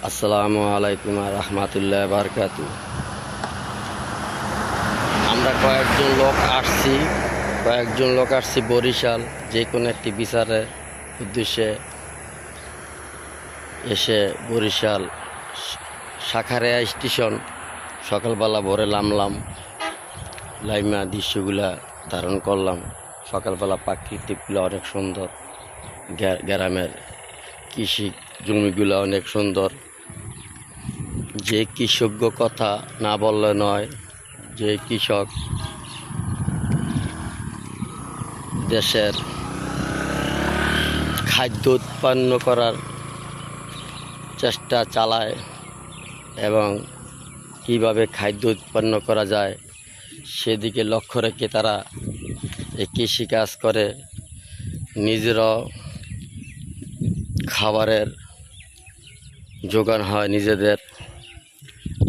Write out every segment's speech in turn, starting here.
আসসালামু আলাইকুম রহমতুল্লাহ বারকাতু। আমরা কয়েকজন লোক আসছি বরিশাল যে কোনো একটি বিচারের উদ্দেশ্যে। এসে বরিশাল শাখারিয়া স্টেশন সকালবেলা ভোরে নামলাম, লাইমা দৃশ্যগুলা ধারণ করলাম। সকালবেলা প্রাকৃতিকগুলো অনেক সুন্দর, গ্রামের কৃষি জমিগুলো অনেক সুন্দর। যে কৃষজ্ঞ কথা না বললে নয়, যে কৃষক দেশের খাদ্য উৎপন্ন করার চেষ্টা চালায় এবং কিভাবে খাদ্য উৎপন্ন করা যায় সেদিকে লক্ষ্য রেখে তারা এই কৃষিকাজ করে। নিজেরাও খাবারের যোগান হয় নিজেদের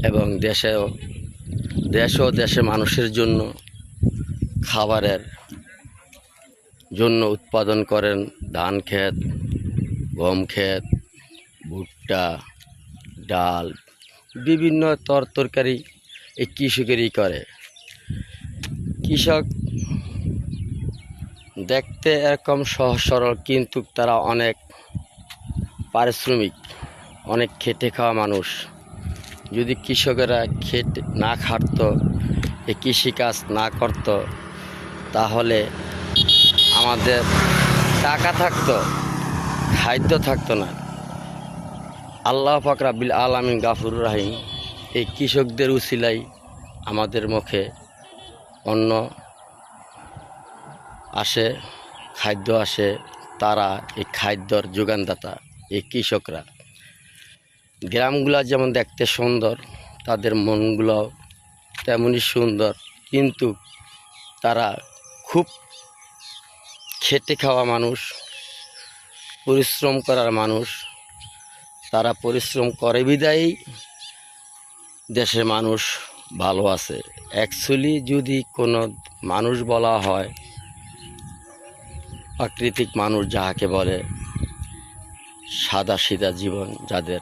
এবং দেশের মানুষের জন্য খাবারের জন্য উৎপাদন করেন। ধান ক্ষেত, গম ক্ষেত, ভুট্টা, ডাল, বিভিন্ন তরকারি এই কৃষকেরই করে। কৃষক দেখতে এরকম সহজ সরল, কিন্তু তারা অনেক পারিশ্রমিক, অনেক খেটে খাওয়া মানুষ। যদি কৃষকেরা খেটে না খাটত, এই কৃষিকাজ না করত, তাহলে আমাদের টাকা থাকতো, খাদ্য থাকতো না। আল্লাহ পাক রাব্বিল আলামিন গাফুর রাহিম। এই কৃষকদের উছিলাই আমাদের মুখে অন্ন আসে, খাদ্য আসে। তারা এই খাদ্যর যোগানদাতা এই কৃষকরা। গ্রামগুলা যেমন দেখতে সুন্দর, তাদের মনগুলো তেমনই সুন্দর, কিন্তু তারা খুব খেটে খাওয়া মানুষ, পরিশ্রম করার মানুষ। তারা পরিশ্রম করে বিদায়ী দেশের মানুষ ভালো আছে। অ্যাকচুয়ালি যদি কোনো মানুষ বলা হয়, প্রাকৃতিক মানুষ যাহাকে বলে, সাদা সিধা জীবন যাদের,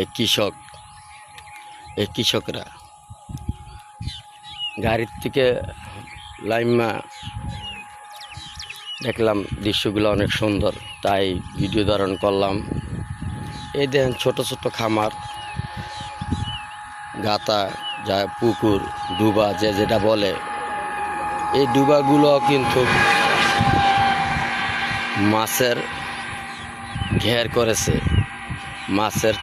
এই কৃষকরা গাড়ির থেকে লাইমা দেখলাম দৃশ্যগুলো অনেক সুন্দর, তাই ভিডিও ধারণ করলাম। এই দেখেন ছোট ছোট খামার, গাতা, যা পুকুর, ডুবা যেটা বলে, এই ডুবাগুলো কিন্তু মাছের ঘের করেছে। মাছের